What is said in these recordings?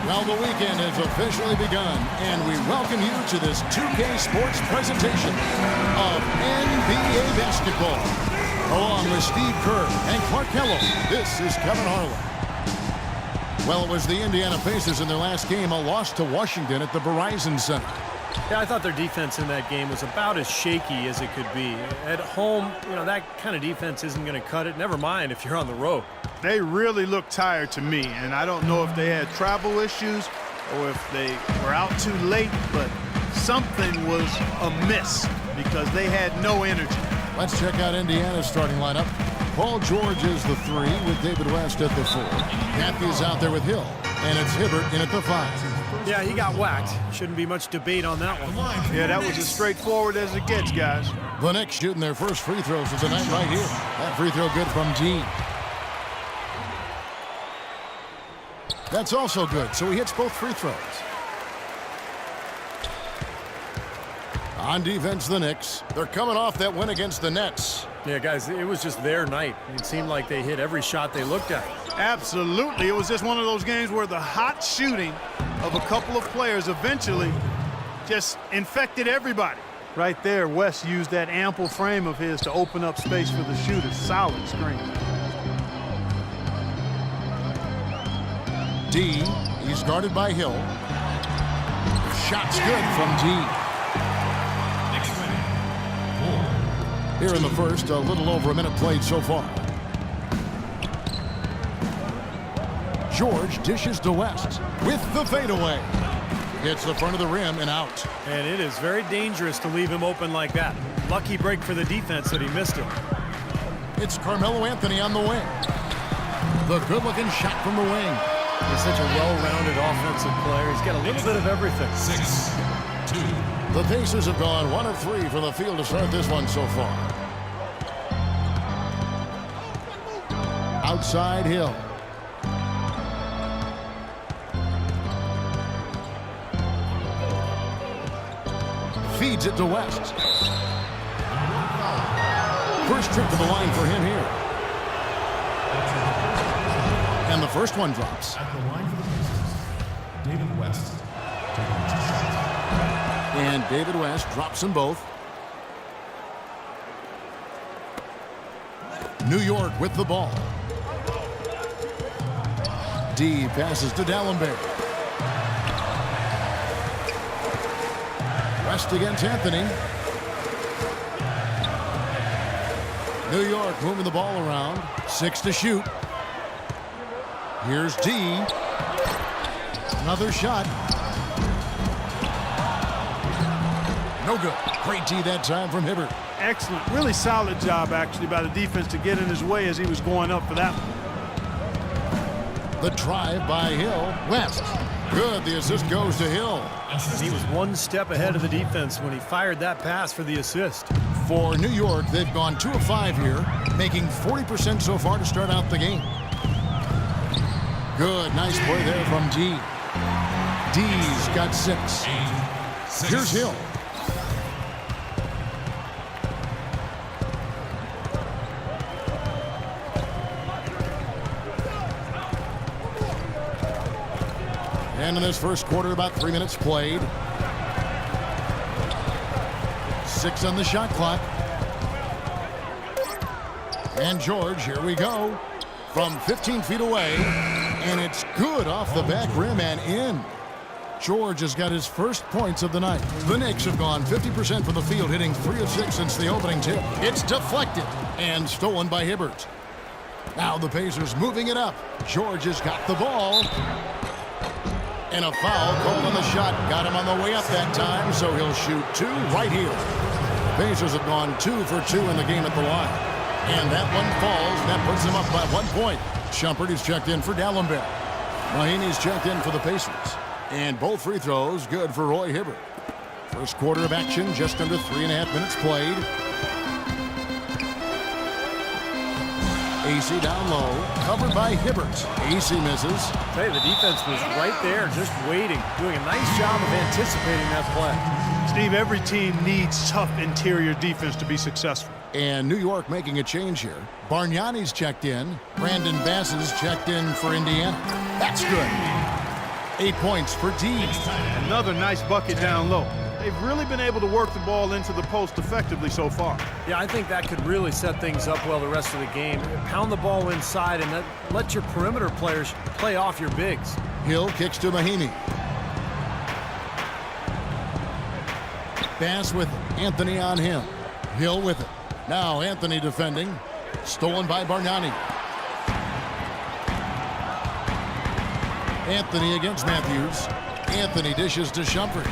Well, the weekend has officially begun, and we welcome you to this 2K Sports presentation of NBA basketball. Along with Steve Kerr and Clark Kellogg, this is Kevin Harlan. Well, it was the Indiana Pacers in their last game, a loss to Washington at the Verizon Center. Yeah, I thought their defense in that game was about as shaky as it could be. At home, that kind of defense isn't going to cut it. Never mind if you're on the road. They really looked tired to me, and I don't know if they had travel issues or if they were out too late, but something was amiss because they had no energy. Let's check out Indiana's starting lineup. Paul George is the 3 with David West at the 4. Matthews out there with Hill, and it's Hibbert in at the 5. Yeah, he got whacked. Shouldn't be much debate on that one. Yeah, that was as straightforward as it gets, guys. The Knicks shooting their first free throws of the night right here. That free throw good from G. That's also good, so he hits both free throws. On defense, the Knicks. They're coming off that win against the Nets. Yeah, guys, it was just their night. It seemed like they hit every shot they looked at. Absolutely. It was just one of those games where the hot shooting of a couple of players eventually just infected everybody. Right there, West used that ample frame of his to open up space for the shooter. Solid screen. D, he's guarded by Hill. Shot's good from D. Here in the first, a little over a minute played so far. George dishes to West with the fadeaway. Hits the front of the rim and out. And it is very dangerous to leave him open like that. Lucky break for the defense that he missed it. It's Carmelo Anthony on the wing. The good-looking shot from the wing. He's such a well-rounded offensive player. He's got a little bit of everything. 6-2. The Pacers have gone 1 of 3 from the field to start this one so far. Outside Hill. Feeds it to West. First trip to the line for him here. And the first one drops. At the line for the Pacers, David West. And David West drops them both. New York with the ball. D passes to Dallenberg. West against Anthony. New York moving the ball around. 6 to shoot. Here's D. Another shot. No good. Great D that time from Hibbert. Excellent. Really solid job, actually, by the defense to get in his way as he was going up for that one. The drive by Hill. West. Good. The assist goes to Hill. He was one step ahead of the defense when he fired that pass for the assist. For New York, they've gone 2 of 5 here, making 40% so far to start out the game. Good. Nice play there from D. D's got 6. Here's Hill. And in this first quarter, about 3 minutes played. 6 on the shot clock. And George, here we go. From 15 feet away. And it's good off the back rim and in. George has got his first points of the night. The Knicks have gone 50% from the field, hitting 3 of 6 since the opening tip. It's deflected and stolen by Hibbert. Now the Pacers moving it up. George has got the ball. And a foul called on the shot. Got him on the way up that time, so he'll shoot 2 right here. The Pacers have gone 2 for 2 in the game at the line. And that one falls. That puts them up by 1 point. Shumpert is checked in for Dallenberg. Mahinmi's checked in for the Pacers. And both free throws good for Roy Hibbert. First quarter of action, just under 3.5 minutes played. AC down low, covered by Hibbert. AC misses. Hey, the defense was right there, just waiting, doing a nice job of anticipating that play. Steve, every team needs tough interior defense to be successful. And New York making a change here. Bargnani's checked in. Brandon Bass is checked in for Indiana. That's good. 8 points for D. Another nice bucket down low. They've really been able to work the ball into the post effectively so far. Yeah, I think that could really set things up well the rest of the game. Pound the ball inside and let your perimeter players play off your bigs. Hill kicks to Mahinmi. Bass with Anthony on him. Hill with it. Now Anthony defending. Stolen by Bargnani. Anthony against Matthews. Anthony dishes to Shumpert.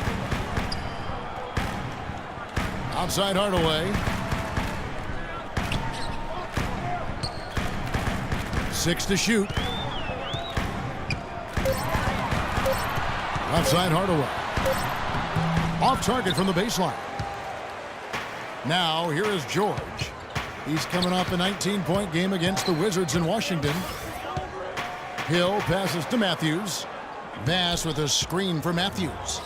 Outside Hardaway. 6 to shoot. Outside Hardaway. Off target from the baseline. Now here is George. He's coming off a 19-point game against the Wizards in Washington. Hill passes to Matthews. Bass with a screen for Matthews.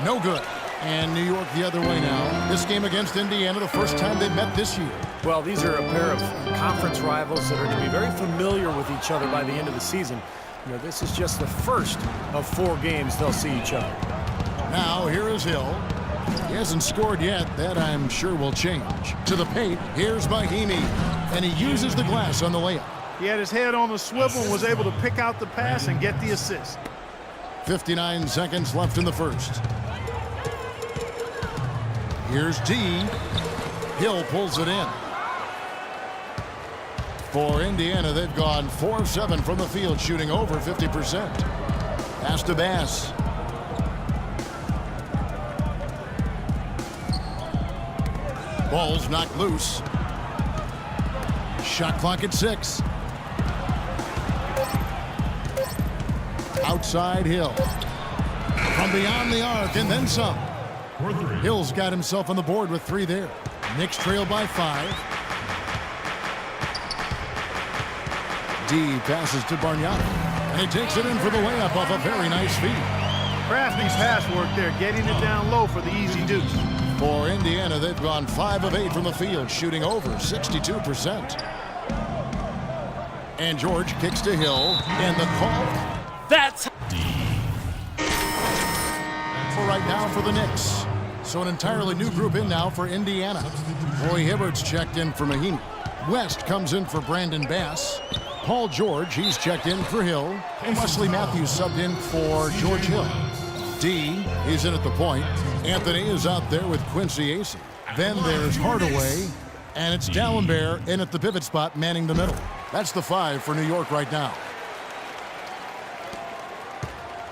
No good. And New York the other way now. This game against Indiana, the first time they met this year. Well, these are a pair of conference rivals that are going to be very familiar with each other by the end of the season. You know, this is just the first of 4 games they'll see each other. Now here is Hill. He hasn't scored yet. That I'm sure will change. To the paint, here's Mahinmi. And he uses the glass on the layup. He had his head on the swivel and was able to pick out the pass and get the assist. 59 seconds left in the first. Here's D. Hill pulls it in. For Indiana, they've gone 4 of 7 from the field, shooting over 50%. Pass to Bass. Ball's knocked loose. Shot clock at 6. Outside Hill. From beyond the arc and then some. Hill's got himself on the board with 3 there. Knicks trail by 5. D passes to Bargnani. And he takes it in for the layup off a very nice feed. Crafty pass work there, getting it down low for the easy deuce. For Indiana, they've gone 5 of 8 from the field, shooting over 62%. And George kicks to Hill. And the call. That's For right now for the Knicks. So an entirely new group in now for Indiana. Roy Hibbert's checked in for Mahinmi. West comes in for Brandon Bass. Paul George, he's checked in for Hill. And Wesley Matthews subbed in for George Hill. D, he's in at the point. Anthony is out there with Quincy Acey. Then there's Hardaway. And it's Dalembert in at the pivot spot, manning the middle. That's the 5 for New York right now.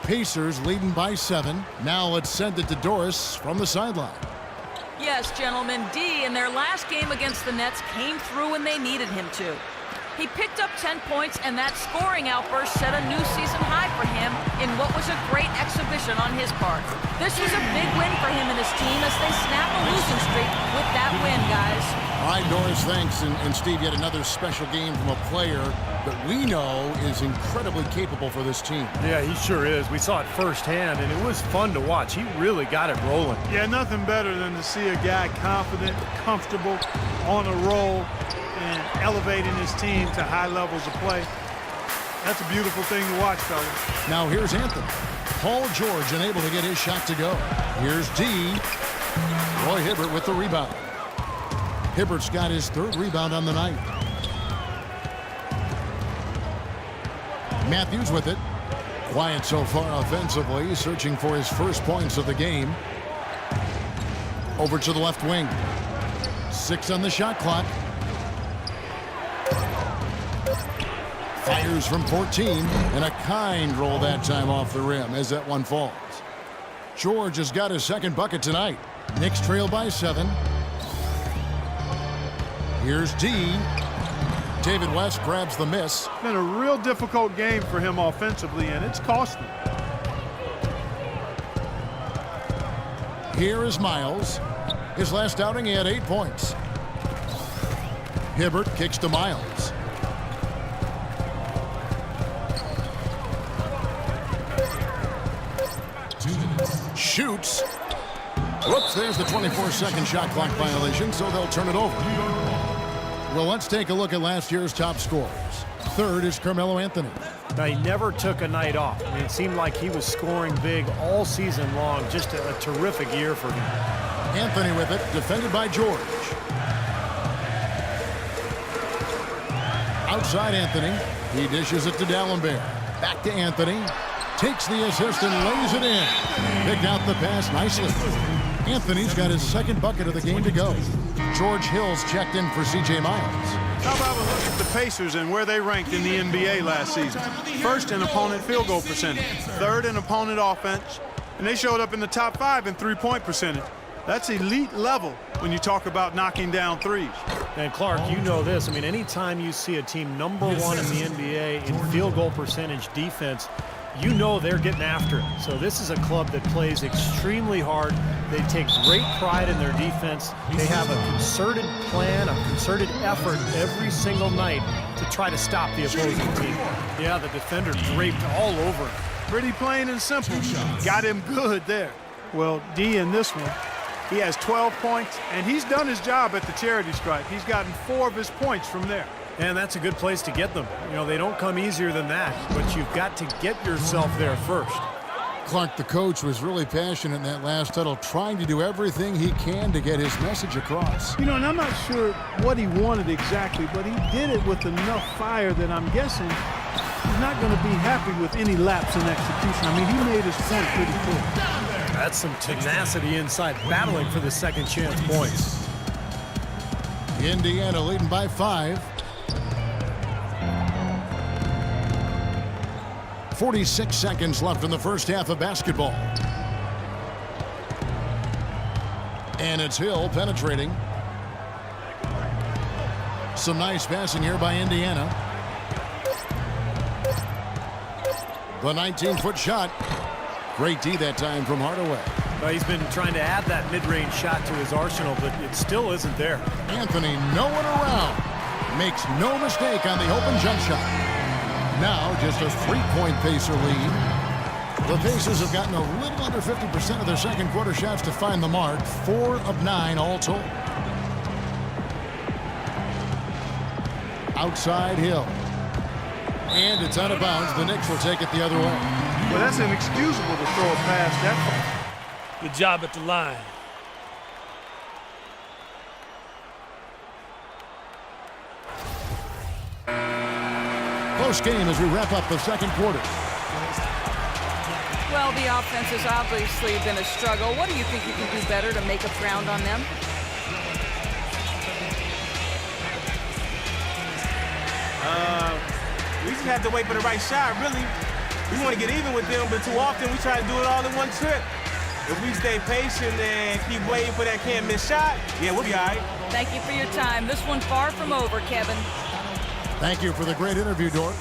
Pacers leading by 7. Now let's send it to Doris from the sideline. Yes, gentlemen, D in their last game against the Nets came through when they needed him to. He picked up 10 points, and that scoring outburst set a new season high for him in what was a great exhibition on his part. This was a big win for him and his team as they snap a losing streak with that win, guys. All right, Doris, thanks. And Steve, yet another special game from a player that we know is incredibly capable for this team. Yeah, he sure is. We saw it firsthand, and it was fun to watch. He really got it rolling. Yeah, nothing better than to see a guy confident, comfortable, on a roll, and elevating his team to high levels of play. That's a beautiful thing to watch, fellas. Now here's Anthony. Paul George unable to get his shot to go. Here's D. Roy Hibbert with the rebound. Hibbert's got his 3rd rebound on the night. Matthews with it. Quiet so far offensively, searching for his first points of the game. Over to the left wing. 6 on the shot clock. Fires from 14, and a kind roll that time off the rim as that one falls. George has got his 2nd bucket tonight. Knicks trail by 7. Here's D. David West grabs the miss. It's been a real difficult game for him offensively, and it's cost him. Here is Miles. His last outing, he had 8 points. Hibbert kicks to Miles. Shoots. Whoops, there's the 24-second shot clock violation, so they'll turn it over. Well, let's take a look at last year's top scorers. 3rd is Carmelo Anthony. Now, he never took a night off. I mean, it seemed like he was scoring big all season long. Just a terrific year for him. Anthony with it, defended by George. Outside Anthony. He dishes it to Dalembert. Back to Anthony. Takes the assist and lays it in. Picked out the pass nicely. Anthony's got his second bucket of the game to go. George Hill's checked in for C.J. Miles. How about a look at the Pacers and where they ranked in the NBA last season? First in opponent field goal percentage, third in opponent offense, and they showed up in the top 5 in three-point percentage. That's elite level when you talk about knocking down threes. And Clark, you know this. I mean, anytime you see a team number 1 in the NBA in field goal percentage defense, you know they're getting after it. So this is a club that plays extremely hard. They take great pride in their defense. They have a concerted plan, a concerted effort every single night to try to stop the opposing team. Yeah, the defender draped all over him. Pretty plain and simple. Got him good there. Well, D in this one, he has 12 points, and he's done his job at the charity stripe. He's gotten 4 of his points from there. And that's a good place to get them. You know, they don't come easier than that, but you've got to get yourself there first. Clark, the coach, was really passionate in that last huddle, trying to do everything he can to get his message across. You know, and I'm not sure what he wanted exactly, but he did it with enough fire that I'm guessing he's not going to be happy with any lapse in execution. I mean, he made his point pretty clear. That's some tenacity inside, battling for the second chance points. Indiana leading by 5. 46 seconds left in the first half of basketball. And it's Hill penetrating. Some nice passing here by Indiana. The 19-foot shot. Great D that time from Hardaway. Well, he's been trying to add that mid-range shot to his arsenal, but it still isn't there. Anthony, no one around. Makes no mistake on the open jump shot. Now just a 3-point Pacer lead. The Pacers have gotten a little under 50% of their second quarter shots to find the mark. 4 of 9 all told. Outside Hill. And it's out of bounds. The Knicks will take it the other way. Well, that's inexcusable to throw a pass that far. Good job at the line. Close game as we wrap up the second quarter. Well, the offense has obviously been a struggle. What do you think you can do better to make up ground on them? We just have to wait for the right shot, really. We want to get even with them, but too often we try to do it all in one trip. If we stay patient and keep waiting for that can't-miss shot, yeah, we'll be all right. Thank you for your time. This one far from over, Kevin. Thank you for the great interview, Dort.